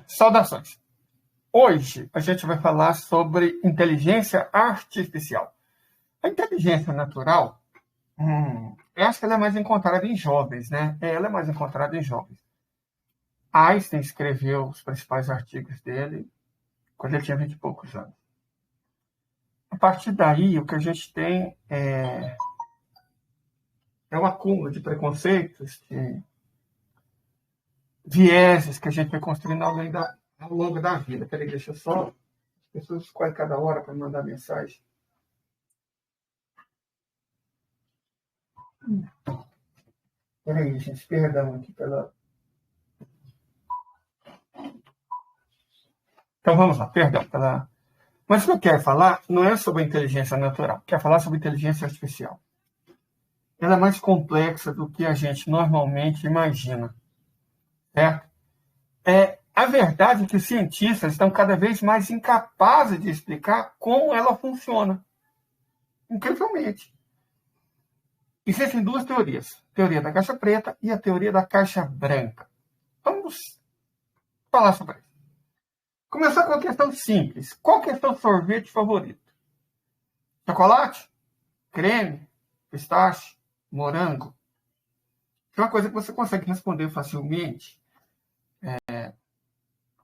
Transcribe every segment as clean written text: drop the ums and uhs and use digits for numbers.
Saudações! Hoje a gente vai falar sobre inteligência artificial. A inteligência natural, eu acho que ela é mais encontrada em jovens, né? Ela é mais encontrada em jovens. Einstein escreveu os principais artigos dele quando ele tinha 20 e poucos anos. A partir daí, o que a gente tem é um acúmulo de preconceitos, de vieses que a gente vai construindo ao longo da vida. Peraí, deixa eu só... As pessoas escolhem cada hora para mandar mensagem. Peraí, gente, perdão aqui pela... Então vamos lá, perdão pela... Mas o que eu quero falar não é sobre a inteligência natural, eu quero falar sobre inteligência artificial. Ela é mais complexa do que a gente normalmente imagina, certo? A verdade é que os cientistas estão cada vez mais incapazes de explicar como ela funciona. Incrivelmente. Existem duas teorias. A teoria da caixa preta e a teoria da caixa branca. Vamos falar sobre isso. Começar com uma questão simples. Qual que é o seu sorvete favorito? Chocolate? Creme? Pistache? Morango? É uma coisa que você consegue responder facilmente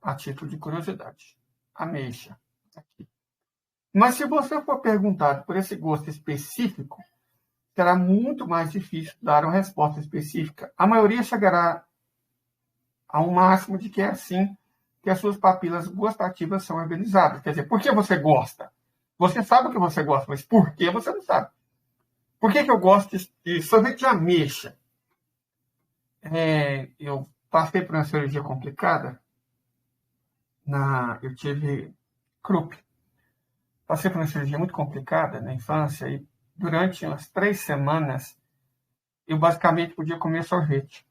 a título de curiosidade. Ameixa. Aqui. Mas se você for perguntado por esse gosto específico, será muito mais difícil dar uma resposta específica. A maioria chegará a um máximo de que é assim que as suas papilas gustativas são organizadas. Quer dizer, por que você gosta? Você sabe o que você gosta, mas por que você não sabe? Por que eu gosto de sorvete de ameixa? Eu passei por uma cirurgia complicada. Eu tive Krupp. Passei por uma cirurgia muito complicada na infância e durante umas 3 semanas eu basicamente podia comer sorvete.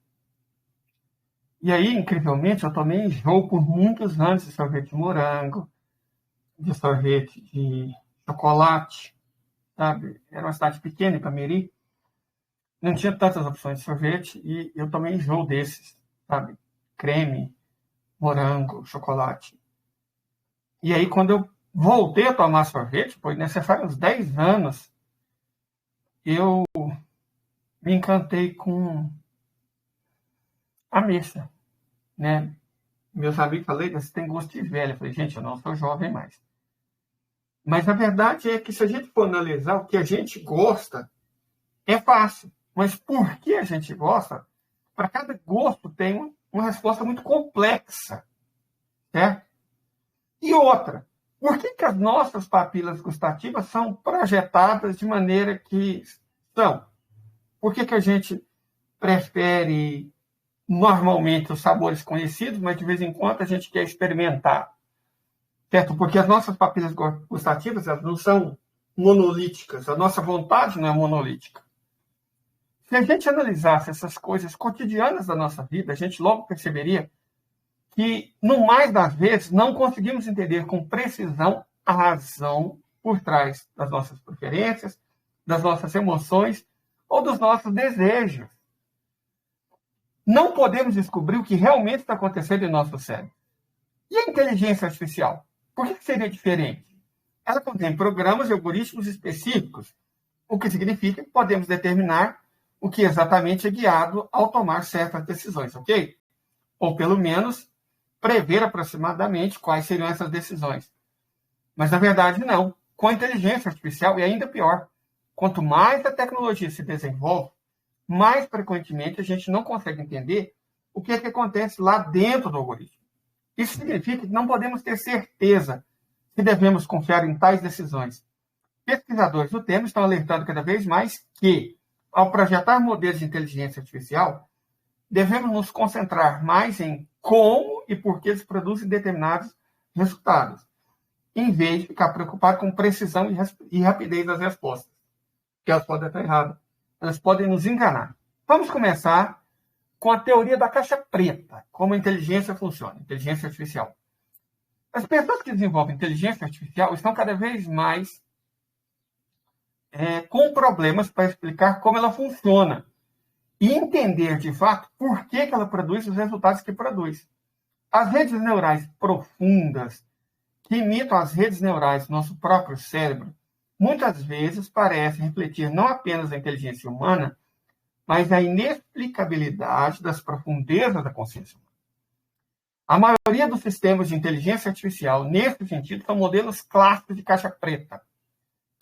E aí, incrivelmente, eu tomei enjoo por muitos anos de sorvete de morango, de sorvete de chocolate, sabe? Era uma cidade pequena, Ipameri, não tinha tantas opções de sorvete e eu tomei enjoo desses, sabe? Creme, morango, chocolate. E aí, quando eu voltei a tomar sorvete, foi necessário uns 10 anos, eu me encantei com ameixa, né? Meus amigos falaram, você tem gosto de velho. Eu falei, gente, eu não sou jovem mais. Mas a verdade é que se a gente for analisar o que a gente gosta, é fácil. Mas por que a gente gosta? Para cada gosto tem uma resposta muito complexa, certo? E outra, por que as nossas papilas gustativas são projetadas de maneira que são? Por que a gente prefere normalmente os sabores conhecidos, mas de vez em quando a gente quer experimentar? Certo? Porque as nossas papilas gustativas elas não são monolíticas. A nossa vontade não é monolítica. Se a gente analisasse essas coisas cotidianas da nossa vida, a gente logo perceberia que, no mais das vezes, não conseguimos entender com precisão a razão por trás das nossas preferências, das nossas emoções ou dos nossos desejos. Não podemos descobrir o que realmente está acontecendo em nosso cérebro. E a inteligência artificial? Por que seria diferente? Ela contém programas e algoritmos específicos, o que significa que podemos determinar o que exatamente é guiado ao tomar certas decisões, ok? Ou, pelo menos, prever aproximadamente quais seriam essas decisões. Mas, na verdade, não. Com a inteligência artificial é ainda pior. Quanto mais a tecnologia se desenvolve, mais frequentemente a gente não consegue entender o que é que acontece lá dentro do algoritmo. Isso significa que não podemos ter certeza se devemos confiar em tais decisões. Pesquisadores do tema estão alertando cada vez mais que, ao projetar modelos de inteligência artificial, devemos nos concentrar mais em como e por que eles produzem determinados resultados, em vez de ficar preocupado com precisão e rapidez das respostas, que elas podem estar erradas, elas podem nos enganar. Vamos começar com a teoria da caixa preta, como a inteligência funciona, inteligência artificial. As pessoas que desenvolvem inteligência artificial estão cada vez mais com problemas para explicar como ela funciona e entender, de fato, por que ela produz os resultados que produz. As redes neurais profundas, que imitam as redes neurais do nosso próprio cérebro, muitas vezes parecem refletir não apenas a inteligência humana, mas a inexplicabilidade das profundezas da consciência humana. A maioria dos sistemas de inteligência artificial, nesse sentido, são modelos clássicos de caixa preta.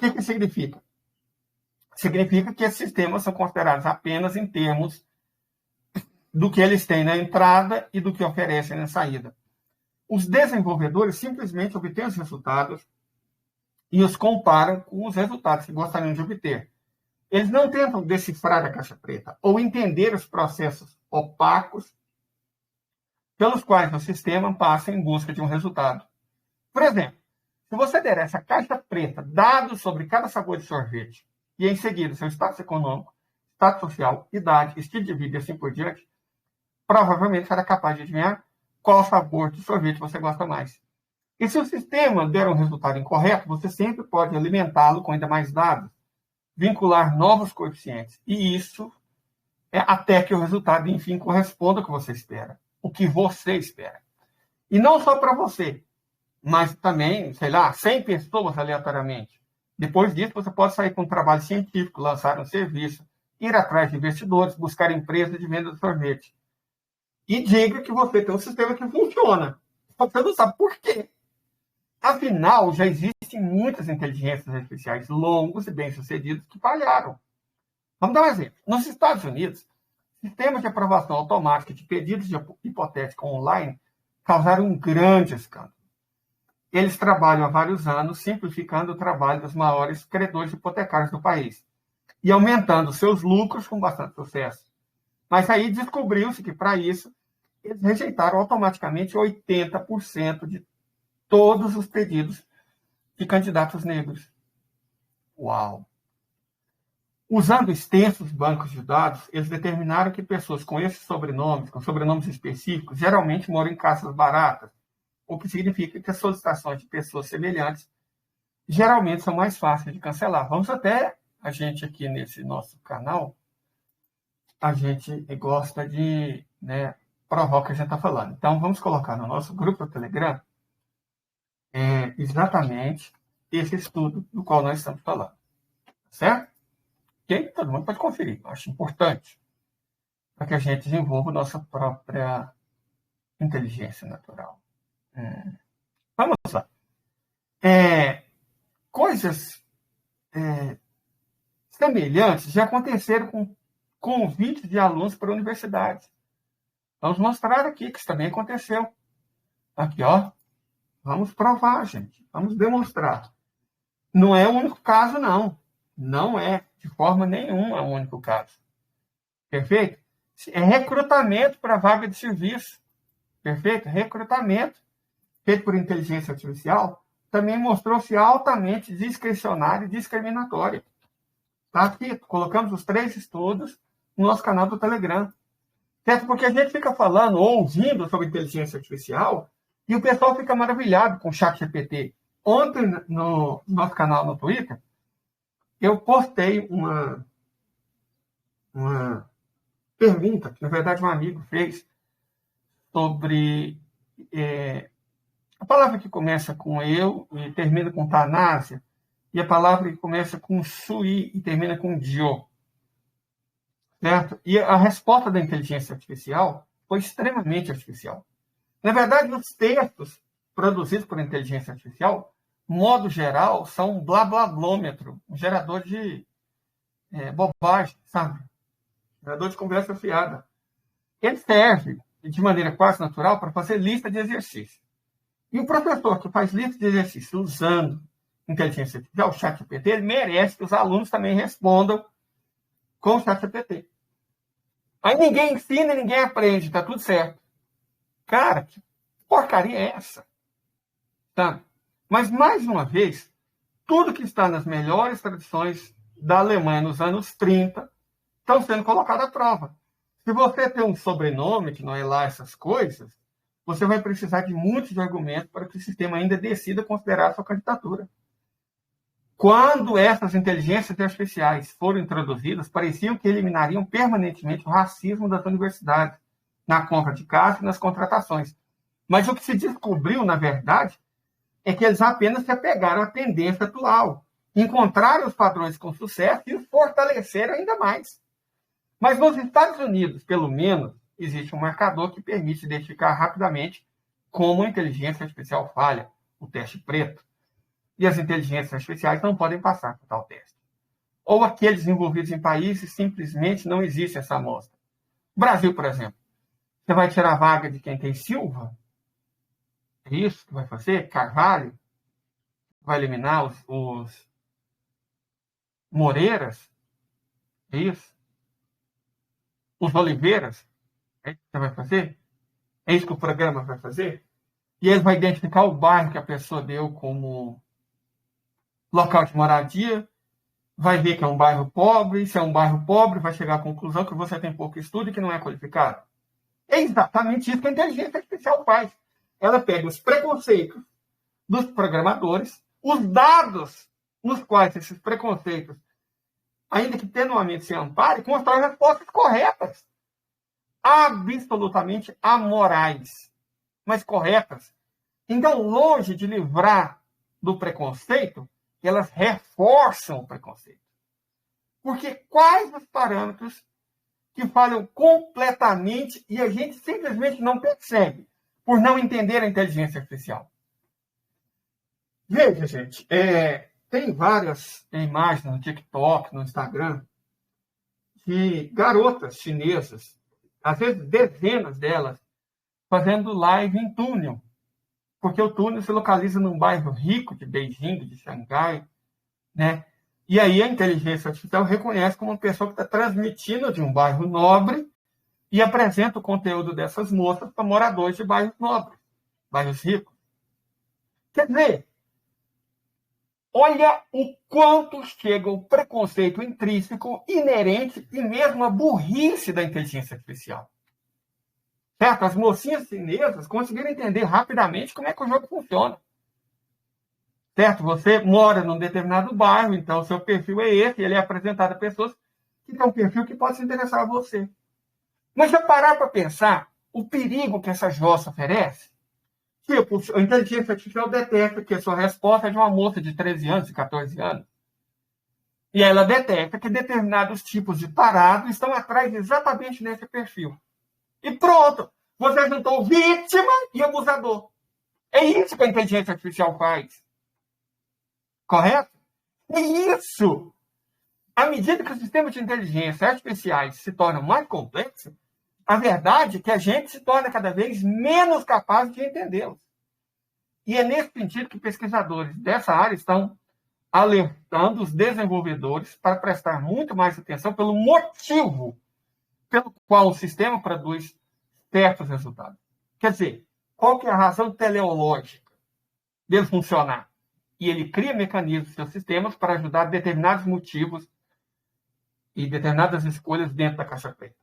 O que significa? Significa que esses sistemas são considerados apenas em termos do que eles têm na entrada e do que oferecem na saída. Os desenvolvedores simplesmente obtêm os resultados e os comparam com os resultados que gostariam de obter. Eles não tentam decifrar a caixa preta ou entender os processos opacos pelos quais o sistema passa em busca de um resultado. Por exemplo, se você der essa caixa preta dados sobre cada sabor de sorvete e, em seguida, seu status econômico, status social, idade, estilo de vida e assim por diante, provavelmente será capaz de adivinhar qual sabor de sorvete você gosta mais. E se o sistema der um resultado incorreto, você sempre pode alimentá-lo com ainda mais dados, vincular novos coeficientes. E isso é até que o resultado, enfim, corresponda ao que você espera. O que você espera. E não só para você, mas também, 100 pessoas aleatoriamente. Depois disso, você pode sair com um trabalho científico, lançar um serviço, ir atrás de investidores, buscar empresas de venda de sorvete. E diga que você tem um sistema que funciona. Você não sabe por quê. Afinal, já existem muitas inteligências artificiais longos e bem-sucedidos que falharam. Vamos dar um exemplo. Nos Estados Unidos, sistemas de aprovação automática de pedidos de hipotética online causaram um grande escândalo. Eles trabalham há vários anos simplificando o trabalho dos maiores credores hipotecários do país e aumentando seus lucros com bastante sucesso. Mas aí descobriu-se que, para isso, eles rejeitaram automaticamente 80% de todos os pedidos de candidatos negros. Uau! Usando extensos bancos de dados, eles determinaram que pessoas com esses sobrenomes, com sobrenomes específicos, geralmente moram em casas baratas, o que significa que as solicitações de pessoas semelhantes geralmente são mais fáceis de cancelar. Vamos até, a gente aqui nesse nosso canal, a gente gosta de provar o que a gente está falando. Então, vamos colocar no nosso grupo do Telegram exatamente esse estudo do qual nós estamos falando. Certo? Ok? Todo mundo pode conferir. Eu acho importante para que a gente desenvolva a nossa própria inteligência natural. Vamos lá. Coisas semelhantes já aconteceram com convites de alunos para a universidade. Vamos mostrar aqui que isso também aconteceu. Aqui, ó. Vamos provar, gente. Vamos demonstrar. Não é o único caso, não. Não é, de forma nenhuma, o único caso. Perfeito? É recrutamento para vaga de serviço. Perfeito? Recrutamento feito por inteligência artificial também mostrou-se altamente discricionário e discriminatório. Tá aqui, colocamos os 3 estudos no nosso canal do Telegram. Certo? Porque a gente fica falando, ouvindo sobre inteligência artificial, e o pessoal fica maravilhado com o ChatGPT. Ontem, no nosso canal no Twitter, eu postei uma pergunta, que na verdade um amigo fez, sobre a palavra que começa com eu e termina com Tanásia, e a palavra que começa com Sui e termina com Dio. Certo? E a resposta da inteligência artificial foi extremamente artificial. Na verdade, os textos produzidos por inteligência artificial, modo geral, são um blá-blá-blômetro, um gerador de bobagem, sabe? Gerador de conversa fiada. Ele serve, de maneira quase natural, para fazer lista de exercícios. E o professor que faz lista de exercícios usando inteligência artificial, o ChatGPT, ele merece que os alunos também respondam com o ChatGPT. Aí ninguém ensina e ninguém aprende, tá tudo certo. Cara, que porcaria é essa? Tá? Mas, mais uma vez, tudo que está nas melhores tradições da Alemanha nos anos 30 estão sendo colocado à prova. Se você tem um sobrenome que não é lá essas coisas, você vai precisar de muitos argumentos para que o sistema ainda decida considerar a sua candidatura. Quando essas inteligências artificiais foram introduzidas, pareciam que eliminariam permanentemente o racismo das universidades, na compra de casa e nas contratações. Mas o que se descobriu, na verdade, é que eles apenas se apegaram à tendência atual, encontraram os padrões com sucesso e os fortaleceram ainda mais. Mas nos Estados Unidos, pelo menos, existe um marcador que permite identificar rapidamente como a inteligência artificial falha, o teste preto. E as inteligências artificiais não podem passar por tal teste. Ou aqueles envolvidos em países simplesmente não existe essa amostra. Brasil, por exemplo. Você vai tirar a vaga de quem tem Silva? É isso que vai fazer? Carvalho? Vai eliminar os Moreiras? É isso? Os Oliveiras? É isso que você vai fazer? É isso que o programa vai fazer? E ele vai identificar o bairro que a pessoa deu como local de moradia, vai ver que é um bairro pobre, se é um bairro pobre, vai chegar à conclusão que você tem pouco estudo e que não é qualificado. É exatamente isso que a inteligência artificial faz. Ela pega os preconceitos dos programadores, os dados nos quais esses preconceitos, ainda que tenuamente se amparem, constrói respostas corretas, absolutamente amorais, mas corretas. Então, longe de livrar do preconceito, elas reforçam o preconceito. Porque quais os parâmetros que falham completamente e a gente simplesmente não percebe por não entender a inteligência artificial? Veja, gente, tem várias imagens no TikTok, no Instagram, de garotas chinesas, às vezes dezenas delas, fazendo live em túnel. Porque o túnel se localiza num bairro rico de Beijing, de Xangai, né? E aí a inteligência artificial reconhece como uma pessoa que está transmitindo de um bairro nobre e apresenta o conteúdo dessas moças para moradores de bairros nobres, bairros ricos. Quer dizer, olha o quanto chega o preconceito intrínseco, inerente e mesmo a burrice da inteligência artificial. Certo? As mocinhas chinesas conseguiram entender rapidamente como é que o jogo funciona. Certo? Você mora num determinado bairro, então o seu perfil é esse, e ele é apresentado a pessoas que têm um perfil que pode se interessar a você. Mas se eu parar para pensar o perigo que essa jossa oferece, tipo, a inteligência artificial detecta que a sua resposta é de uma moça de 13 anos, de 14 anos. E ela detecta que determinados tipos de tarado estão atrás exatamente nesse perfil. E pronto, você juntou vítima e abusador. É isso que a inteligência artificial faz. Correto? É isso. À medida que os sistemas de inteligência artificiais se tornam mais complexos, a verdade é que a gente se torna cada vez menos capaz de entendê-los. E é nesse sentido que pesquisadores dessa área estão alertando os desenvolvedores para prestar muito mais atenção pelo motivo pelo qual o sistema produz certos resultados. Quer dizer, qual que é a razão teleológica dele funcionar? E ele cria mecanismos, seus sistemas, para ajudar determinados motivos e determinadas escolhas dentro da caixa preta.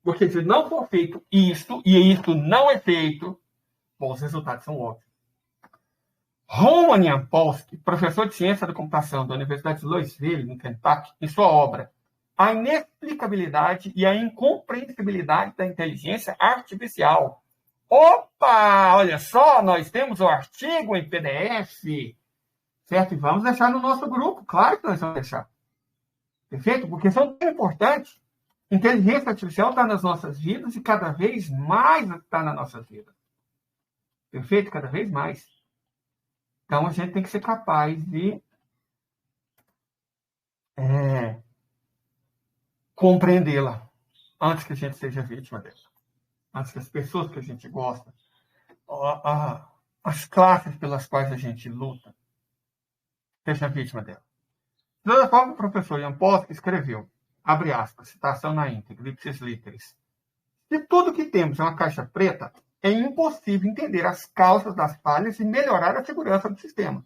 Porque se não for feito isso, e isso não é feito, bom, os resultados são óbvios. Roman Yampolsky, professor de ciência da computação da Universidade de Louisville, no Kentucky, em sua obra A Inexplicabilidade e a Incompreensibilidade da Inteligência Artificial. Opa! Olha só, nós temos o artigo em PDF, certo? E vamos deixar no nosso grupo, claro que nós vamos deixar. Perfeito? Porque são tão importantes. Inteligência artificial está nas nossas vidas e cada vez mais está nas nossas vidas. Perfeito? Cada vez mais. Então, a gente tem que ser capaz de compreendê-la antes que a gente seja vítima dela. Antes que as pessoas que a gente gosta, as classes pelas quais a gente luta, seja vítima dela. De toda forma, o professor Yampolsky escreveu, abre aspas, citação na íntegra, ipsis literis. Se tudo que temos é uma caixa preta, é impossível entender as causas das falhas e melhorar a segurança do sistema.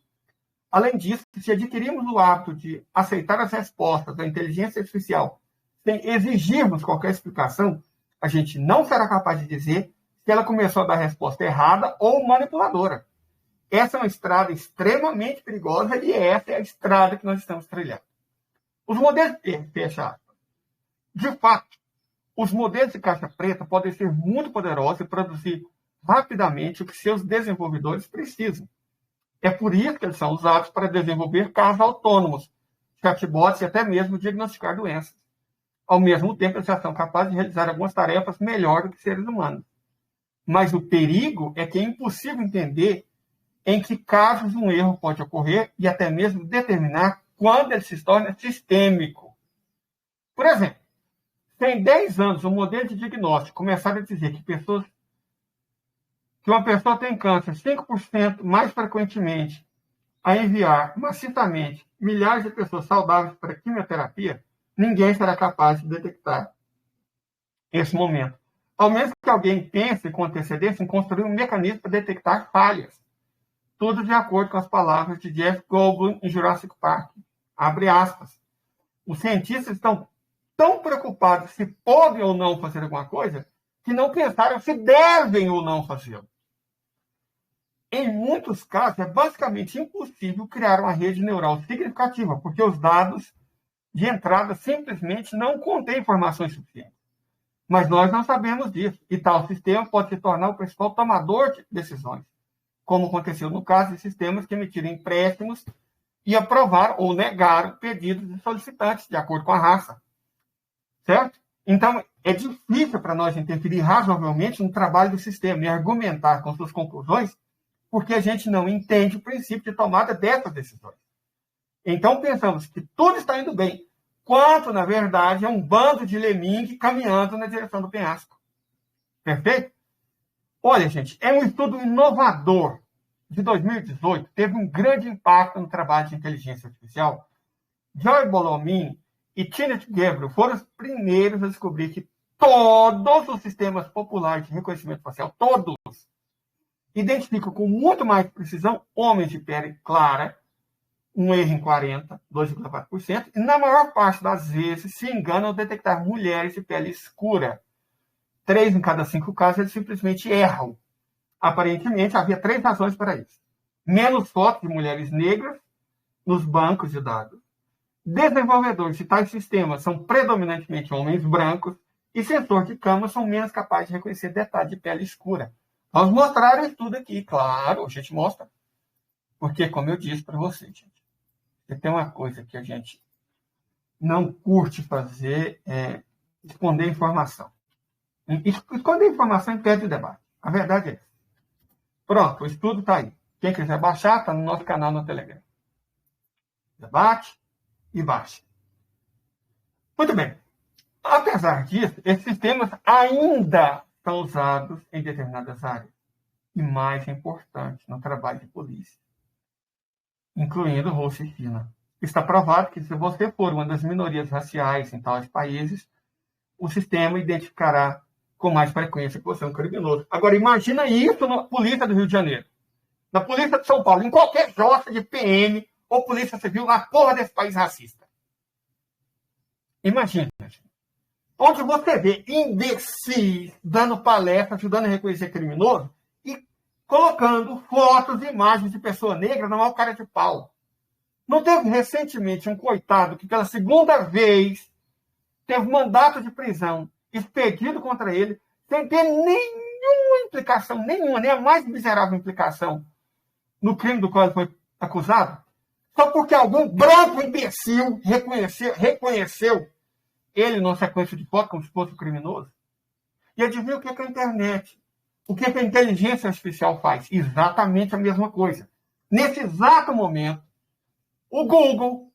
Além disso, se adquirirmos o hábito de aceitar as respostas da inteligência artificial sem exigirmos qualquer explicação, a gente não será capaz de dizer se ela começou a dar resposta errada ou manipuladora. Essa é uma estrada extremamente perigosa e essa é a estrada que nós estamos trilhando. Os modelos, fecha aspas. De fato, os modelos de caixa preta podem ser muito poderosos e produzir rapidamente o que seus desenvolvedores precisam. É por isso que eles são usados para desenvolver carros autônomos, chatbots e até mesmo diagnosticar doenças. Ao mesmo tempo, eles já são capazes de realizar algumas tarefas melhor do que seres humanos. Mas o perigo é que é impossível entender em que casos um erro pode ocorrer e até mesmo determinar quando ele se torna sistêmico. Por exemplo, se em 10 anos o modelo de diagnóstico começar a dizer que uma pessoa tem câncer 5% mais frequentemente a enviar maciçamente milhares de pessoas saudáveis para quimioterapia, ninguém será capaz de detectar esse momento. Ao menos que alguém pense com antecedência em construir um mecanismo para detectar falhas. Tudo de acordo com as palavras de Jeff Goldblum em Jurassic Park. Abre aspas. Os cientistas estão tão preocupados se podem ou não fazer alguma coisa que não pensaram se devem ou não fazê-lo. Em muitos casos, é basicamente impossível criar uma rede neural significativa, porque os dados de entrada simplesmente não contêm informações suficientes. Mas nós não sabemos disso, e tal sistema pode se tornar o principal tomador de decisões, como aconteceu no caso de sistemas que emitiram empréstimos e aprovaram ou negaram pedidos de solicitantes, de acordo com a raça. Certo? Então, é difícil para nós interferir razoavelmente no trabalho do sistema e argumentar com suas conclusões, porque a gente não entende o princípio de tomada dessas decisões. Então, pensamos que tudo está indo bem, quanto, na verdade, é um bando de lemingue caminhando na direção do penhasco. Perfeito? Olha, gente, é um estudo inovador de 2018, teve um grande impacto no trabalho de inteligência artificial. Joy Bolomin e Tinet Gabriel foram os primeiros a descobrir que todos os sistemas populares de reconhecimento facial, todos, identificam com muito mais precisão homens de pele clara, um erro em 40, 2,4%, e na maior parte das vezes se enganam ao detectar mulheres de pele escura. 3 em cada 5 casos eles simplesmente erram. Aparentemente, havia 3 razões para isso. Menos fotos de mulheres negras nos bancos de dados. Desenvolvedores de tais sistemas são predominantemente homens brancos e sensores de câmera são menos capazes de reconhecer detalhes de pele escura. Vamos mostrar o estudo aqui, claro, a gente mostra. Porque, como eu disse para você, gente, tem uma coisa que a gente não curte fazer, é esconder informação. Esconder informação impede o debate. A verdade é essa. Pronto, o estudo está aí. Quem quiser baixar, está no nosso canal no Telegram. Debate e baixa. Muito bem. Apesar disso, esses sistemas ainda são usados em determinadas áreas. E mais importante, no trabalho de polícia, incluindo Rússia e China. Está provado que se você for uma das minorias raciais em tais países, o sistema identificará com mais frequência que você é um criminoso. Agora, imagina isso na polícia do Rio de Janeiro, na polícia de São Paulo, em qualquer jossa de PM ou polícia civil na porra desse país racista. Imagina, onde você vê imbecis dando palestra, ajudando a reconhecer criminoso e colocando fotos e imagens de pessoa negra na maior cara de pau. Não teve recentemente um coitado que pela segunda vez teve mandato de prisão expedido contra ele sem ter nenhuma implicação, nenhuma, nem a mais miserável implicação no crime do qual ele foi acusado, só porque algum branco imbecil reconheceu ele numa sequência de fotos como se fosse um criminoso. E adivinha o que é a internet? O que a inteligência artificial faz? Exatamente a mesma coisa. Nesse exato momento, o Google,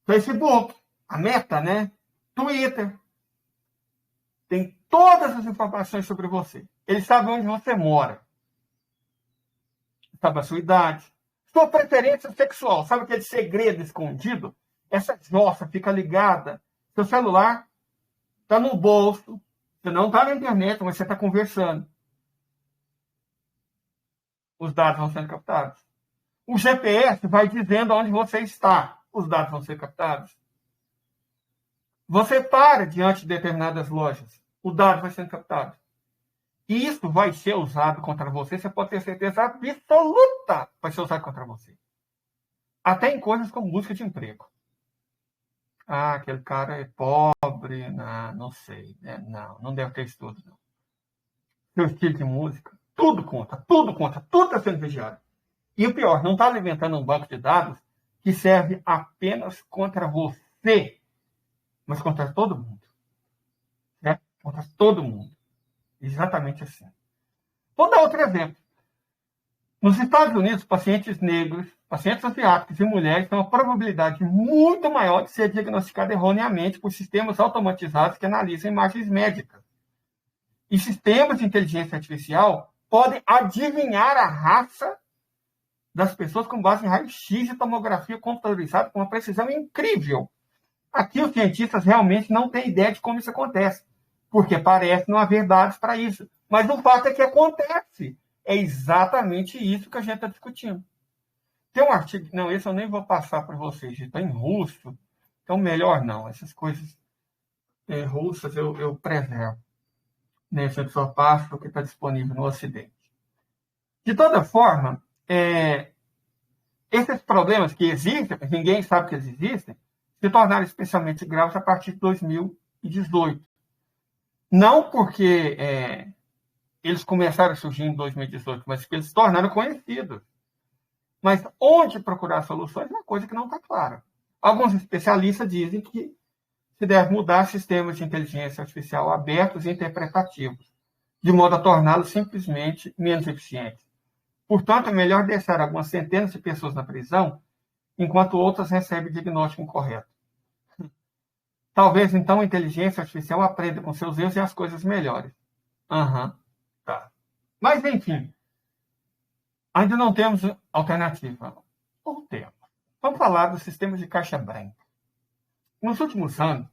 Facebook, a Meta, né? Twitter, tem todas as informações sobre você. Eles sabem onde você mora. Sabe a sua idade. Sua preferência sexual. Sabe aquele segredo escondido? Essa jossa fica ligada. Seu celular está no bolso. Você não está na internet, mas você está conversando. Os dados vão sendo captados. O GPS vai dizendo onde você está. Os dados vão ser captados. Você para diante de determinadas lojas. O dado vai sendo captado. E isso vai ser usado contra você. Você pode ter certeza absoluta vai ser usado contra você. Até em coisas como busca de emprego. Ah, aquele cara é pobre. Não sei. Não deve ter estudo, não. seu estilo de música, tudo conta, tudo está sendo vigiado. E o pior, não está alimentando um banco de dados que serve apenas contra você, mas contra todo mundo. Né? Contra todo mundo. Exatamente assim. Vou dar outro exemplo. Nos Estados Unidos, pacientes negros, pacientes asiáticos e mulheres têm uma probabilidade muito maior de ser diagnosticada erroneamente por sistemas automatizados que analisam imagens médicas. E sistemas de inteligência artificial podem adivinhar a raça das pessoas com base em raio-x e tomografia computadorizada com uma precisão incrível. Aqui os cientistas realmente não têm ideia de como isso acontece, porque parece não haver dados para isso. Mas o fato é que acontece. É exatamente isso que a gente está discutindo. Tem um artigo, não, esse eu nem vou passar para vocês, está em russo, então melhor não. Essas coisas russas eu preservo. Nesse eu só passo o que está disponível no Ocidente. De toda forma, esses problemas que existem, ninguém sabe que eles existem, se tornaram especialmente graves a partir de 2018. Não porque eles começaram a surgir em 2018, mas porque eles se tornaram conhecidos. Mas onde procurar soluções é uma coisa que não está clara. Alguns especialistas dizem que se deve mudar sistemas de inteligência artificial abertos e interpretativos, de modo a torná-los simplesmente menos eficientes. Portanto, é melhor deixar algumas centenas de pessoas na prisão, enquanto outras recebem diagnóstico incorreto. Talvez, então, a inteligência artificial aprenda com seus erros e as coisas melhores. Tá. Mas, enfim, ainda não temos alternativa. Ou temos. Vamos falar do sistema de caixa branca. Nos últimos anos,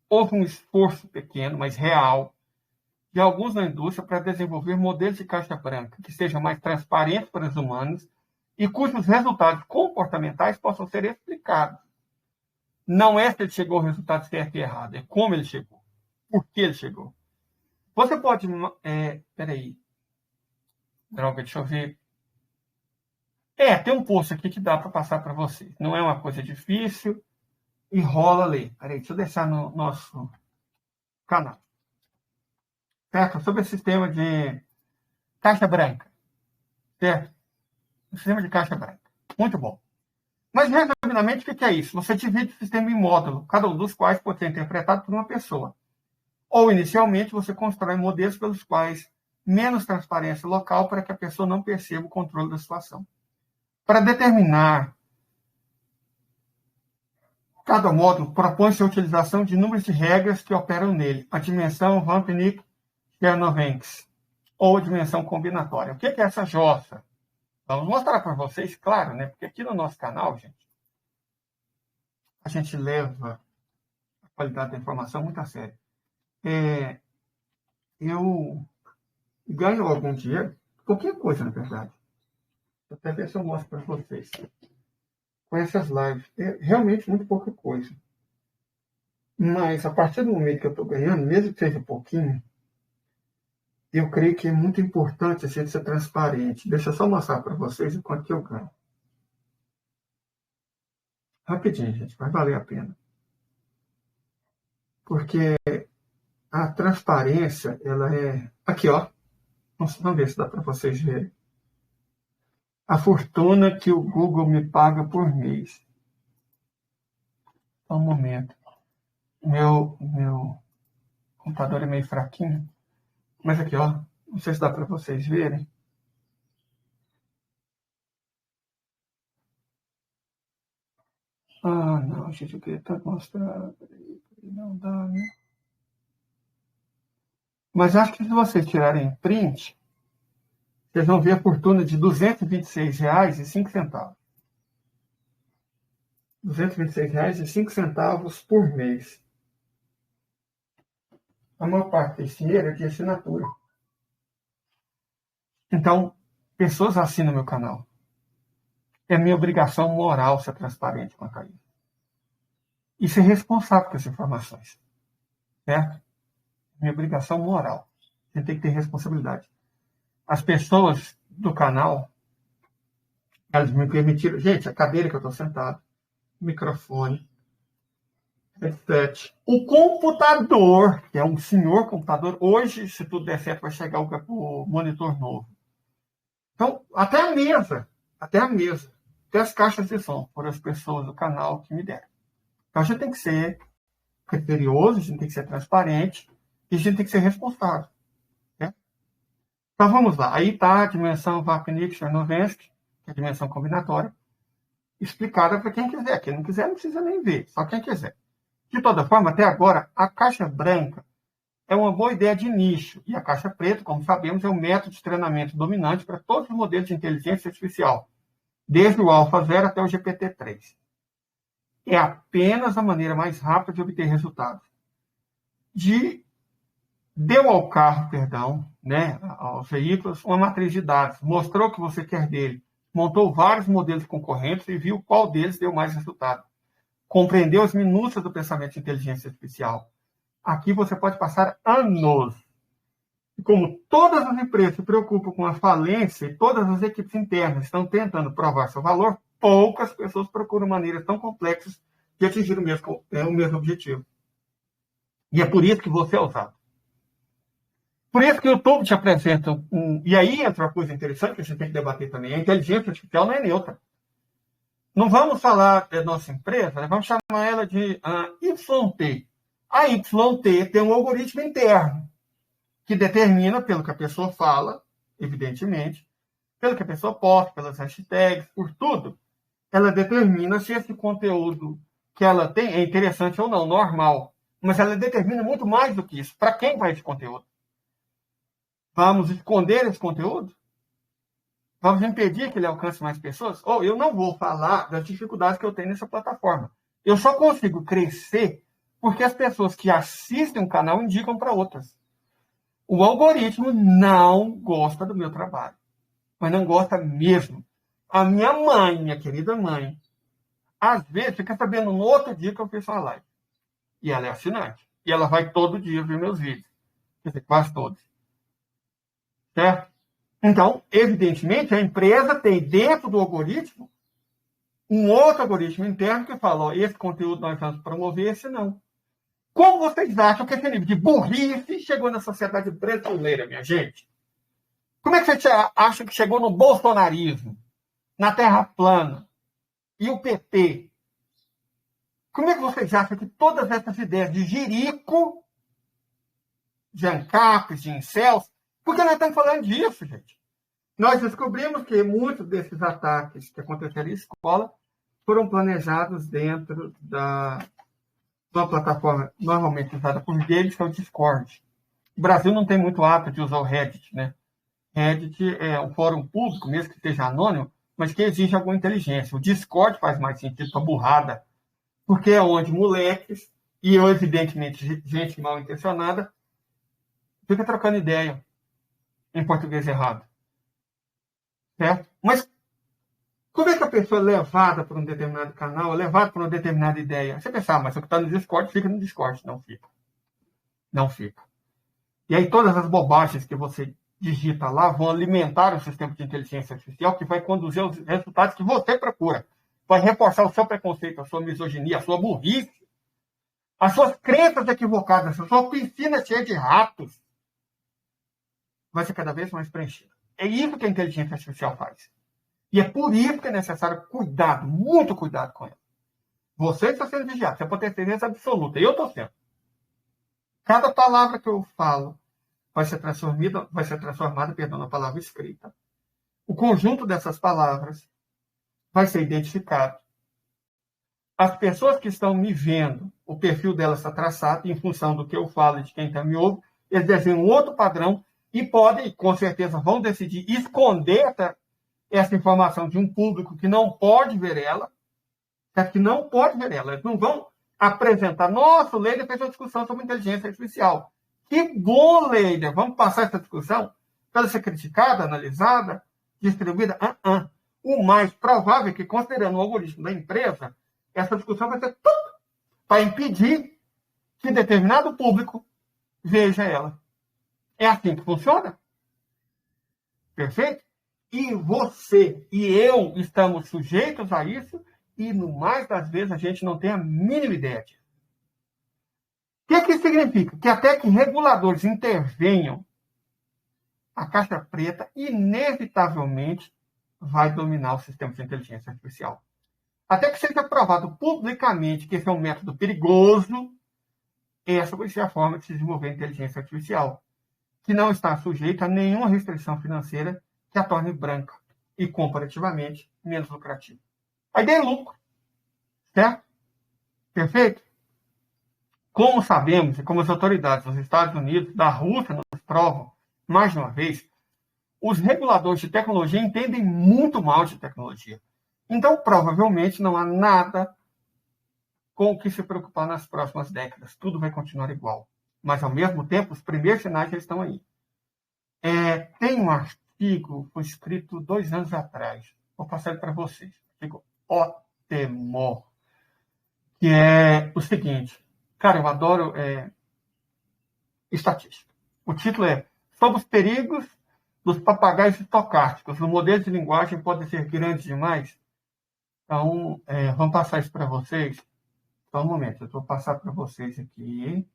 houve um esforço pequeno, mas real, de alguns na indústria para desenvolver modelos de caixa branca que sejam mais transparentes para os humanos e cujos resultados comportamentais possam ser explicados. Não é se ele chegou ao resultado certo e errado, é como ele chegou. Por que ele chegou. Você pode... peraí. Droga, deixa eu ver. Tem um post aqui que dá para passar para vocês. Não é uma coisa difícil e rola ler. Peraí, deixa eu deixar no nosso canal. Certo? Sobre o sistema de caixa branca. Certo? O sistema de caixa branca. Muito bom. Mas, resumidamente, o que é isso? Você divide o sistema em módulos, cada um dos quais pode ser interpretado por uma pessoa. Ou, inicialmente, você constrói modelos pelos quais menos transparência local para que a pessoa não perceba o controle da situação. Para determinar cada módulo, propõe-se a utilização de números de regras que operam nele. A dimensão Vampinick-Chernovensk, ou a dimensão combinatória. O que é essa jossa? Vamos mostrar para vocês, claro, né? Porque aqui no nosso canal, gente, a gente leva a qualidade da informação muito a sério. Eu ganho algum dinheiro, pouquinha coisa, na verdade. Vou até ver se eu mostro para vocês. Com essas lives. É realmente muito pouca coisa. Mas, a partir do momento que eu estou ganhando, mesmo que seja pouquinho, eu creio que é muito importante a gente ser transparente. Deixa eu só mostrar para vocês o quanto que eu ganho. Rapidinho, gente. Vai valer a pena. Porque a transparência, ela é... Aqui, ó. Vamos ver se dá para vocês verem. A fortuna que o Google me paga por mês. Só um momento. Meu computador é meio fraquinho. Mas aqui, ó. Não sei se dá para vocês verem. Não, gente. Eu queria tanto mostrar. Peraí, não dá, né? Mas acho que se vocês tirarem print, vocês vão ver a fortuna de R$ 226,05. R$ 226,05 por mês. A maior parte desse dinheiro é de assinatura. Então, pessoas assinam meu canal. É minha obrigação moral ser transparente quanto a isso. E ser responsável por essas informações. Certo? Minha obrigação moral. A gente tem que ter responsabilidade. As pessoas do canal, elas me permitiram... Gente, a cadeira que eu estou sentado, o microfone, 7. O computador, que é um senhor computador, hoje, se tudo der certo, vai chegar o monitor novo. Então, até a mesa, até as caixas de som, foram as pessoas do canal que me deram. Então, a gente tem que ser criterioso, a gente tem que ser transparente e a gente tem que ser responsável. Né? Então, vamos lá. Aí está a dimensão Vapnik-Chernovensky, que é a dimensão combinatória, explicada para quem quiser. Quem não quiser, não precisa nem ver, só quem quiser. De toda forma, até agora, a caixa branca é uma boa ideia de nicho. E a caixa preta, como sabemos, é o método de treinamento dominante para todos os modelos de inteligência artificial, desde o AlphaZero até o GPT-3. É apenas a maneira mais rápida de obter resultados. Deu ao carro, né, aos veículos, uma matriz de dados, mostrou o que você quer dele, montou vários modelos concorrentes e viu qual deles deu mais resultado. Compreendeu as minúcias do pensamento de inteligência artificial. Aqui você pode passar anos. E como todas as empresas se preocupam com a falência e todas as equipes internas estão tentando provar seu valor, poucas pessoas procuram maneiras tão complexas de atingir o mesmo objetivo. E é por isso que você é usado. Por isso que o YouTube te apresenta E aí entra uma coisa interessante que a gente tem que debater também. A inteligência artificial não é neutra. Não vamos falar da nossa empresa, né? Vamos chamar ela de YT. A YT tem um algoritmo interno que determina, pelo que a pessoa fala, evidentemente, pelo que a pessoa posta, pelas hashtags, por tudo, ela determina se esse conteúdo que ela tem é interessante ou não, normal. Mas ela determina muito mais do que isso. Para quem vai esse conteúdo? Vamos esconder esse conteúdo? Vamos impedir que ele alcance mais pessoas? Ou eu não vou falar das dificuldades que eu tenho nessa plataforma. Eu só consigo crescer porque as pessoas que assistem o canal indicam para outras. O algoritmo não gosta do meu trabalho. Mas não gosta mesmo. A minha mãe, minha querida mãe, às vezes fica sabendo no outro dia que eu fiz uma live. E ela é assinante. E ela vai todo dia ver meus vídeos. Quer dizer, quase todos. Certo? Então, evidentemente, a empresa tem dentro do algoritmo um outro algoritmo interno que fala, ó, esse conteúdo nós vamos promover, esse não. Como vocês acham que esse nível de burrice chegou na sociedade brasileira, minha gente? Como é que você acha que chegou no bolsonarismo, na terra plana e o PT? Como é que vocês acham que todas essas ideias de jirico, de ANCAPs, de incels, por que nós estamos falando disso, gente? Nós descobrimos que muitos desses ataques que aconteceram em escola foram planejados dentro de uma plataforma normalmente usada por gays, que é o Discord. O Brasil não tem muito hábito de usar o Reddit, né? Reddit é um fórum público, mesmo que esteja anônimo, mas que exige alguma inteligência. O Discord faz mais sentido para burrada, porque é onde moleques e, evidentemente, gente mal intencionada fica trocando ideia em português errado. Certo? Mas como é que a pessoa é levada por um determinado canal, é levada por uma determinada ideia? Você pensa, mas o que está no Discord fica no Discord. Não fica. Não fica. E aí todas as bobagens que você digita lá vão alimentar o sistema de inteligência artificial que vai conduzir aos resultados que você procura. Vai reforçar o seu preconceito, a sua misoginia, a sua burrice, as suas crenças equivocadas, a sua piscina cheia de ratos. Vai ser cada vez mais preenchida. É isso que a inteligência artificial faz. E é por isso que é necessário cuidado, muito cuidado com ela. Você está sendo vigiado, você pode ter certeza absoluta. E eu estou sendo. Cada palavra que eu falo vai ser transformada na palavra escrita. O conjunto dessas palavras vai ser identificado. As pessoas que estão me vendo, o perfil delas está traçado em função do que eu falo e de quem está me ouve, eles desenham um outro padrão e podem, com certeza, vão decidir esconder essa informação de um público que não pode ver ela, que não pode ver ela. Eles não vão apresentar, nossa, o Leider fez uma discussão sobre inteligência artificial. Que bom, Leider! Vamos passar essa discussão para ela ser criticada, analisada, distribuída? O mais provável é que, considerando o algoritmo da empresa, essa discussão vai ser para impedir que determinado público veja ela. É assim que funciona? Perfeito? E você e eu estamos sujeitos a isso e, no mais das vezes, a gente não tem a mínima ideia disso. que isso significa? Que até que reguladores intervenham, a caixa preta inevitavelmente vai dominar o sistema de inteligência artificial. Até que seja provado publicamente que esse é um método perigoso, essa vai ser a forma de se desenvolver a inteligência artificial, que não está sujeita a nenhuma restrição financeira que a torne branca e, comparativamente, menos lucrativa. A ideia é lucro, certo? Perfeito? Como sabemos, e como as autoridades dos Estados Unidos, da Rússia, nos provam, mais de uma vez, os reguladores de tecnologia entendem muito mal de tecnologia. Então, provavelmente, não há nada com o que se preocupar nas próximas décadas. Tudo vai continuar igual. Mas, ao mesmo tempo, os primeiros sinais já estão aí. Tem um artigo, foi escrito 2 anos atrás. Vou passar ele para vocês. Artigo ótimo. Que é o seguinte. Cara, eu adoro estatística. O título é Sobre os perigos dos papagaios estocásticos. O modelo de linguagem pode ser grande demais. Então, vamos passar isso para vocês. Só um momento, eu vou passar para vocês aqui.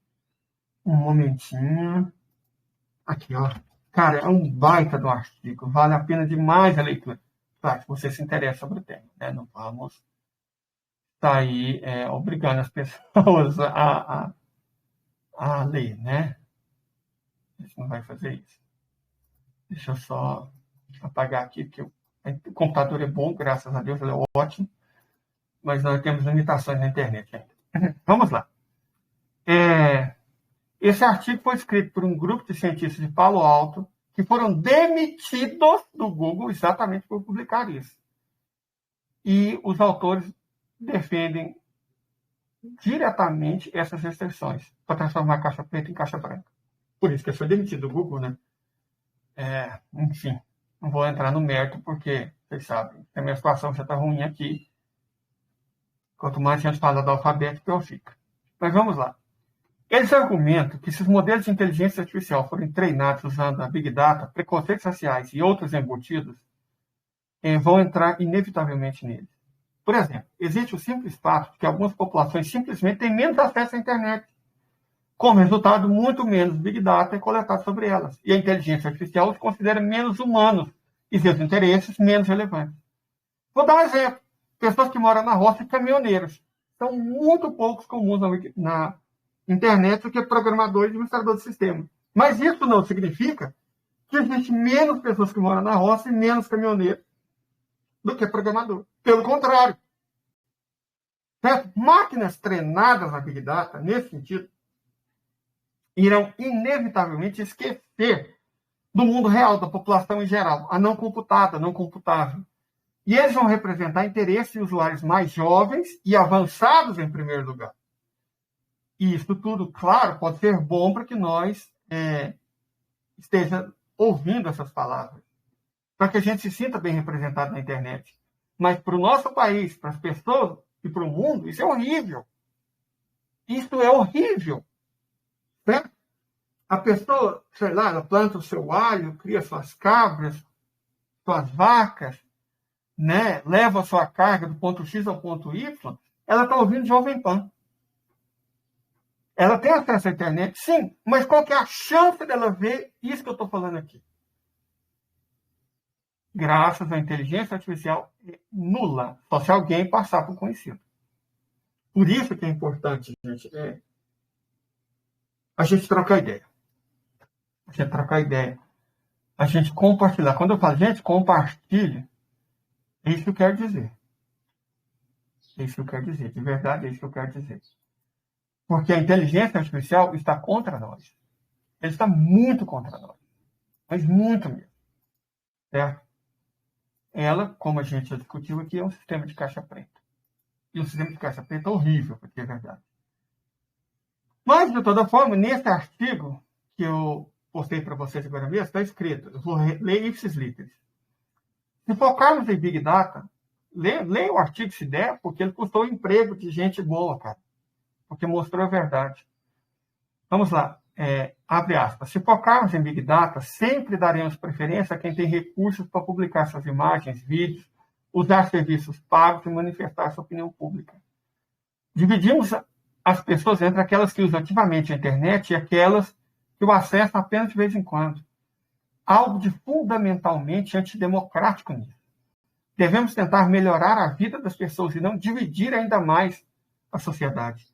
Um momentinho. Aqui, ó. Cara, é um baita do artigo. Vale a pena demais a leitura. Claro, se você se interessa sobre o tema, né? Não vamos sair obrigando as pessoas a ler, né? A gente não vai fazer isso. Deixa eu só apagar aqui, porque o computador é bom, graças a Deus, ele é ótimo, mas nós temos limitações na internet ainda. Vamos lá. Esse artigo foi escrito por um grupo de cientistas de Palo Alto que foram demitidos do Google exatamente por publicar isso. E os autores defendem diretamente essas restrições para transformar a caixa preta em caixa branca. Por isso que ele foi demitido do Google, né? Enfim, não vou entrar no mérito, porque, vocês sabem, a minha situação já está ruim aqui. Quanto mais a gente fala do alfabeto, pior fica. Mas vamos lá. Eles argumentam que se os modelos de inteligência artificial forem treinados usando a Big Data, preconceitos raciais e outros embutidos, vão entrar inevitavelmente neles. Por exemplo, existe o simples fato de que algumas populações simplesmente têm menos acesso à internet. Como resultado, muito menos Big Data é coletado sobre elas. E a inteligência artificial os considera menos humanos e seus interesses menos relevantes. Vou dar um exemplo. Pessoas que moram na roça e caminhoneiros. São muito poucos comuns na internet do que programadores e administradores de sistema. Mas isso não significa que existe menos pessoas que moram na roça e menos caminhoneiros do que programador. Pelo contrário. Certo? Máquinas treinadas na Big Data, nesse sentido, irão inevitavelmente esquecer do mundo real, da população em geral, a não computada, a não computável. E eles vão representar interesses de usuários mais jovens e avançados em primeiro lugar. E isso tudo, claro, pode ser bom para que nós esteja ouvindo essas palavras, para que a gente se sinta bem representado na internet. Mas para o nosso país, para as pessoas e para o mundo, isso é horrível. Isso é horrível. Certo? A pessoa, sei lá, ela planta o seu alho, cria suas cabras, suas vacas, né? Leva a sua carga do ponto X ao ponto Y, ela está ouvindo Jovem Pan. Ela tem acesso à internet, sim, mas qual que é a chance dela ver isso que eu estou falando aqui? Graças à inteligência artificial, é nula, só se alguém passar por conhecido. Por isso que é importante, gente, a gente trocar ideia. A gente trocar ideia. A gente compartilhar. Quando eu falo, gente, compartilhe, é isso que eu quero dizer. É isso que eu quero dizer. De verdade, é isso que eu quero dizer. Porque a inteligência artificial está contra nós. Ele está muito contra nós. Mas muito mesmo. Certo? Ela, como a gente já discutiu aqui, é um sistema de caixa preta. E um sistema de caixa preta é horrível, porque é verdade. Mas, de toda forma, nesse artigo que eu postei para vocês agora mesmo, está escrito, eu vou ler ipsis literis. Se focarmos em Big Data, leia o artigo se der, porque ele custou o emprego de gente boa, cara. Porque mostrou a verdade. Vamos lá. Abre aspas. Se focarmos em Big Data, sempre daremos preferência a quem tem recursos para publicar suas imagens, vídeos, usar serviços pagos e manifestar sua opinião pública. Dividimos as pessoas entre aquelas que usam ativamente a internet e aquelas que o acessam apenas de vez em quando. Algo de fundamentalmente antidemocrático nisso. Devemos tentar melhorar a vida das pessoas e não dividir ainda mais a sociedade.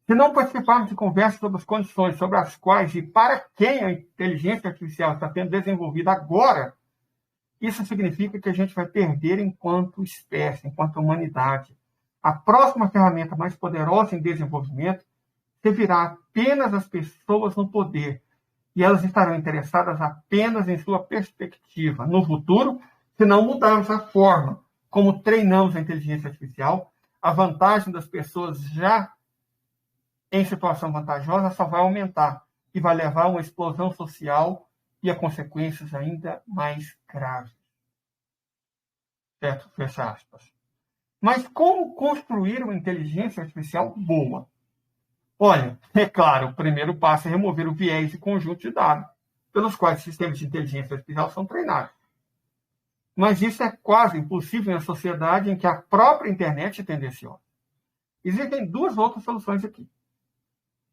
Se não participarmos de conversas sobre as condições sobre as quais e para quem a inteligência artificial está sendo desenvolvida agora, isso significa que a gente vai perder enquanto espécie, enquanto humanidade. A próxima ferramenta mais poderosa em desenvolvimento servirá apenas às pessoas no poder, e elas estarão interessadas apenas em sua perspectiva no futuro, se não mudarmos a forma como treinamos a inteligência artificial. A vantagem das pessoas já em situação vantajosa só vai aumentar e vai levar a uma explosão social e a consequências ainda mais graves. Certo? Fecha aspas. Mas como construir uma inteligência artificial boa? Olha, é claro, o primeiro passo é remover o viés de conjunto de dados, pelos quais os sistemas de inteligência artificial são treinados. Mas isso é quase impossível na sociedade em que a própria internet é tendenciosa. Existem duas outras soluções aqui.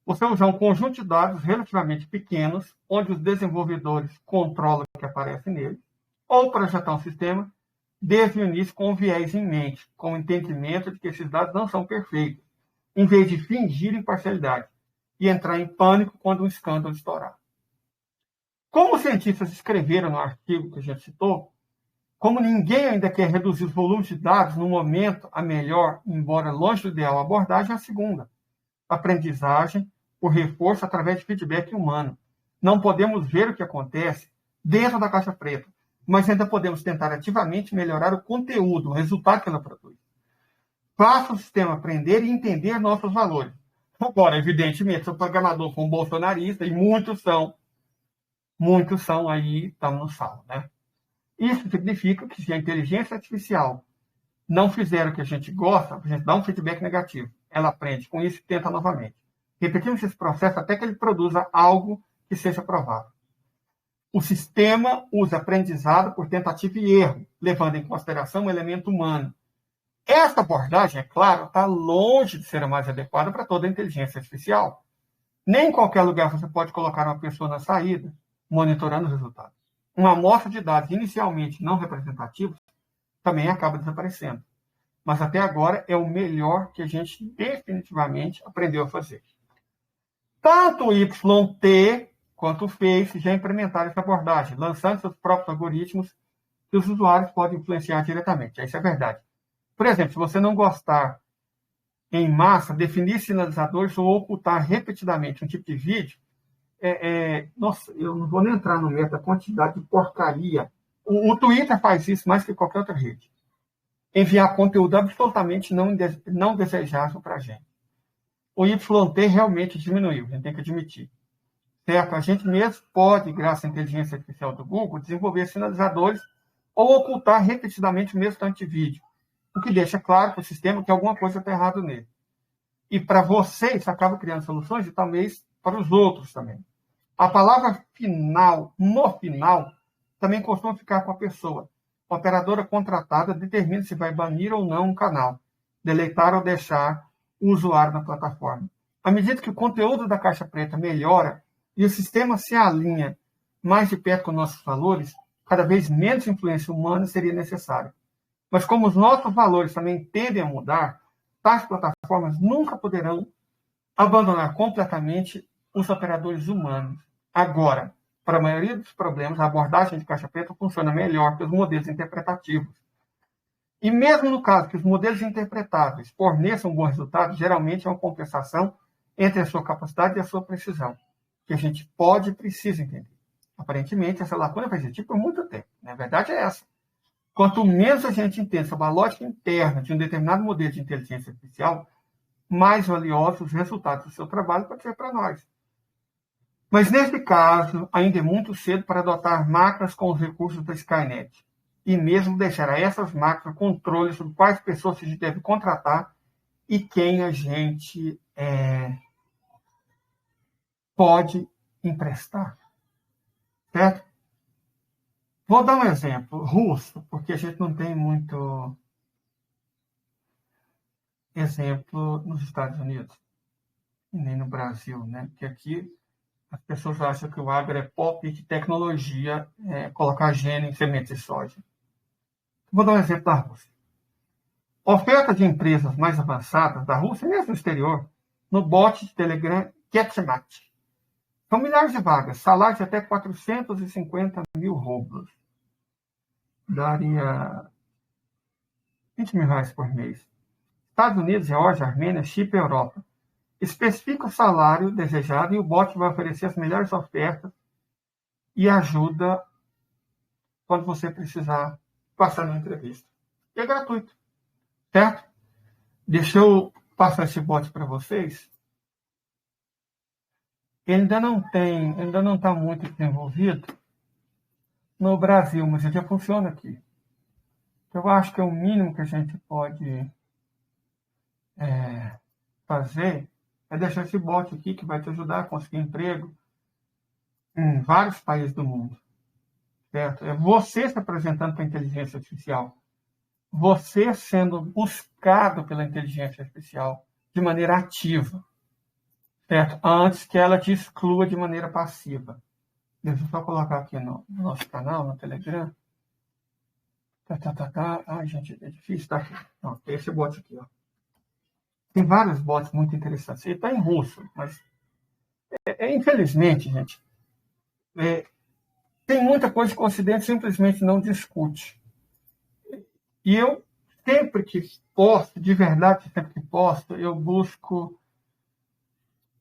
Você usar um conjunto de dados relativamente pequenos, onde os desenvolvedores controlam o que aparece nele, ou projetar um sistema desde o início com o viés em mente, com o entendimento de que esses dados não são perfeitos, em vez de fingir imparcialidade e entrar em pânico quando um escândalo estourar. Como os cientistas escreveram no artigo que a gente citou, como ninguém ainda quer reduzir os volumes de dados, no momento, a melhor, embora longe do ideal, abordagem é a segunda. Aprendizagem por reforço através de feedback humano. Não podemos ver o que acontece dentro da caixa preta, mas ainda podemos tentar ativamente melhorar o conteúdo, o resultado que ela produz. Faça o sistema aprender e entender nossos valores. Agora, evidentemente, se o programador for um bolsonarista, e muitos são aí, estão no sal, né? Isso significa que se a inteligência artificial não fizer o que a gente gosta, a gente dá um feedback negativo. Ela aprende com isso e tenta novamente. Repetimos esse processo até que ele produza algo que seja provável. O sistema usa aprendizado por tentativa e erro, levando em consideração o elemento humano. Esta abordagem, é claro, está longe de ser a mais adequada para toda a inteligência artificial. Nem em qualquer lugar você pode colocar uma pessoa na saída, monitorando os resultados. Uma amostra de dados inicialmente não representativos também acaba desaparecendo. Mas até agora é o melhor que a gente definitivamente aprendeu a fazer. Tanto o YT quanto o Face já implementaram essa abordagem, lançando seus próprios algoritmos que os usuários podem influenciar diretamente. Isso é verdade. Por exemplo, se você não gostar em massa, definir sinalizadores ou ocultar repetidamente um tipo de vídeo, nossa, eu não vou nem entrar no mérito da quantidade de porcaria. O Twitter faz isso mais que qualquer outra rede. Enviar conteúdo absolutamente não desejável para a gente. O YT realmente diminuiu, a gente tem que admitir. Certo? A gente mesmo pode, graças à inteligência artificial do Google, desenvolver sinalizadores ou ocultar repetidamente o mesmo tanto de vídeo, o que deixa claro para o sistema que alguma coisa está errada nele. E para você, isso acaba criando soluções e talvez para os outros também. A palavra final, no final, também costuma ficar com a pessoa. A operadora contratada determina se vai banir ou não um canal, deletar ou deixar o usuário na plataforma. À medida que o conteúdo da caixa preta melhora e o sistema se alinha mais de perto com nossos valores, cada vez menos influência humana seria necessária. Mas como os nossos valores também tendem a mudar, tais plataformas nunca poderão abandonar completamente os operadores humanos. Agora, para a maioria dos problemas, a abordagem de caixa preta funciona melhor que os modelos interpretativos. E mesmo no caso que os modelos interpretáveis forneçam um bom resultado, geralmente é uma compensação entre a sua capacidade e a sua precisão, que a gente pode e precisa entender. Aparentemente, essa lacuna vai existir por muito tempo. A verdade é essa. Quanto menos a gente entende sobre a lógica interna de um determinado modelo de inteligência artificial, mais valiosos os resultados do seu trabalho podem ser para nós. Mas, neste caso, ainda é muito cedo para adotar máquinas com os recursos da Skynet e mesmo deixar a essas máquinas controle sobre quais pessoas a gente deve contratar e quem a gente pode emprestar. Certo? Vou dar um exemplo russo, porque a gente não tem muito exemplo nos Estados Unidos. nem no Brasil, né? Porque aqui as pessoas acham que o agro é pop e que tecnologia é colocar gene em sementes de soja. Vou dar um exemplo da Rússia. Oferta de empresas mais avançadas da Rússia, mesmo no exterior, no bot de Telegram GetMatch. São milhares de vagas, salário de até 450 mil rublos. Daria 20 mil reais por mês. Estados Unidos, Geórgia, Armênia, Chipre e Europa. Especifica o salário desejado e o bot vai oferecer as melhores ofertas e ajuda quando você precisar passar na entrevista. E é gratuito, certo? Deixa eu passar esse bot para vocês. Ele ainda não está muito desenvolvido no Brasil, mas ele já funciona aqui. Eu acho que é o mínimo que a gente pode fazer é deixar esse bot aqui que vai te ajudar a conseguir emprego em vários países do mundo. Certo? É você se apresentando para a inteligência artificial. Você sendo buscado pela inteligência artificial de maneira ativa. Certo? Antes que ela te exclua de maneira passiva. Deixa eu só colocar aqui no nosso canal, no Telegram. Ai, gente, é difícil. Tá aqui. Não, tem esse bot aqui, ó. Tem vários bots muito interessantes. Ele está em russo, mas infelizmente, gente, tem muita coisa que o Ocidente simplesmente não discute. E eu, sempre que posto, de verdade, sempre que posto, eu busco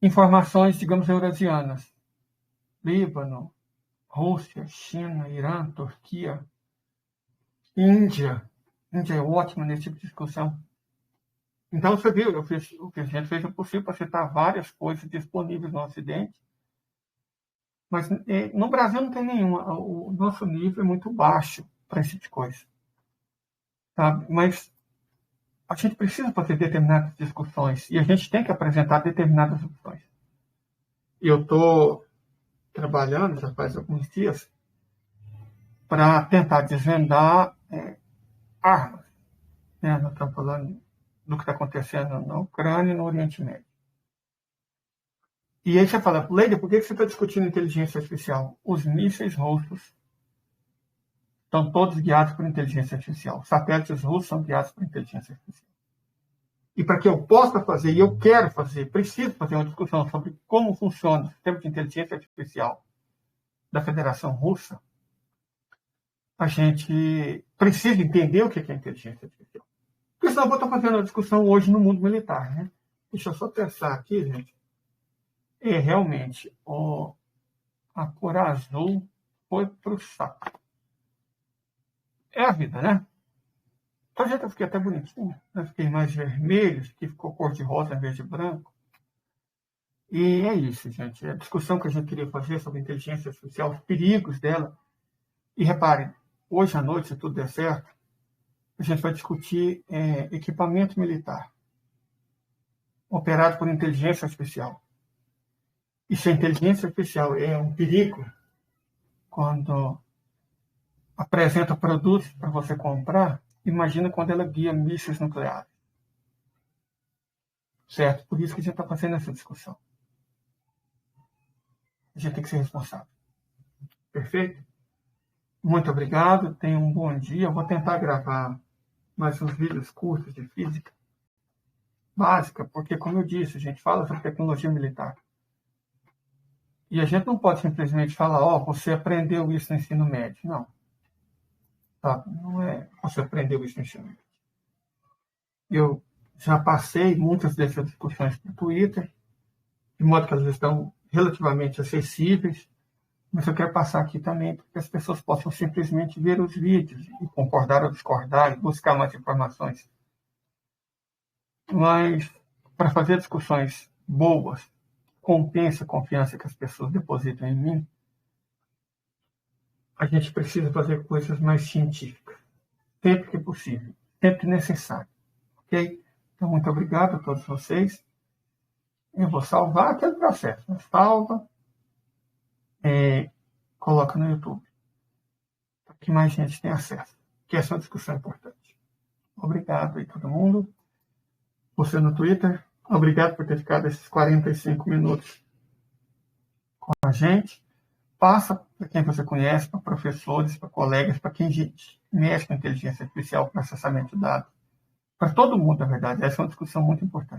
informações, digamos, eurasianas. Líbano, Rússia, China, Irã, Turquia, Índia. Índia é ótima nesse tipo de discussão. Então, você viu, o que a gente fez o possível para citar várias coisas disponíveis no Ocidente, mas no Brasil não tem nenhuma. O nosso nível é muito baixo para esse tipo de coisa. Sabe? Mas a gente precisa fazer determinadas discussões e a gente tem que apresentar determinadas opções. Eu estou trabalhando, já faz alguns dias, para tentar desvendar armas. Né? Nós estamos falando do que está acontecendo na Ucrânia e no Oriente Médio. E aí você fala, Leide, por que você está discutindo inteligência artificial? Os mísseis russos estão todos guiados por inteligência artificial. Os satélites russos são guiados por inteligência artificial. E para que eu possa fazer, e eu quero fazer, preciso fazer uma discussão sobre como funciona o sistema de inteligência artificial da Federação Russa, a gente precisa entender o que é inteligência artificial. Porque senão eu vou estar fazendo uma discussão hoje no mundo militar. Né? Deixa eu só pensar aqui, gente. Realmente, a cor azul foi para o saco. É a vida, né? Então, eu fiquei até bonitinho. Eu fiquei mais vermelho, que ficou cor de rosa em vez de branco. E é isso, gente. É a discussão que a gente queria fazer sobre a inteligência artificial, os perigos dela. E reparem, hoje à noite, se tudo der certo, a gente vai discutir equipamento militar operado por inteligência artificial. E se a inteligência artificial é um perigo quando apresenta produtos para você comprar, imagina quando ela guia mísseis nucleares. Certo? Por isso que a gente está fazendo essa discussão. A gente tem que ser responsável. Perfeito? Muito obrigado. Tenha um bom dia. Eu vou tentar gravar mais uns vídeos curtos de física básica, porque, como eu disse, a gente fala sobre tecnologia militar. E a gente não pode simplesmente falar, você aprendeu isso no ensino médio. Não. Tá? Não é você aprendeu isso no ensino médio. Eu já passei muitas dessas discussões para o Twitter, de modo que elas estão relativamente acessíveis, mas eu quero passar aqui também para que as pessoas possam simplesmente ver os vídeos e concordar ou discordar e buscar mais informações. Mas, para fazer discussões boas, compensa a confiança que as pessoas depositam em mim, a gente precisa fazer coisas mais científicas, sempre que possível, sempre que necessário. Ok? Então, muito obrigado a todos vocês. Eu vou salvar aquele processo. Salva, coloca no YouTube, para que mais gente tenha acesso, que essa é uma discussão importante. Obrigado aí todo mundo. Você no Twitter, Obrigado por ter ficado esses 45 minutos com a gente. Passa para quem você conhece, para professores, para colegas, para quem mexe com inteligência artificial, processamento de dados. Para todo mundo, na verdade. Essa é uma discussão muito importante.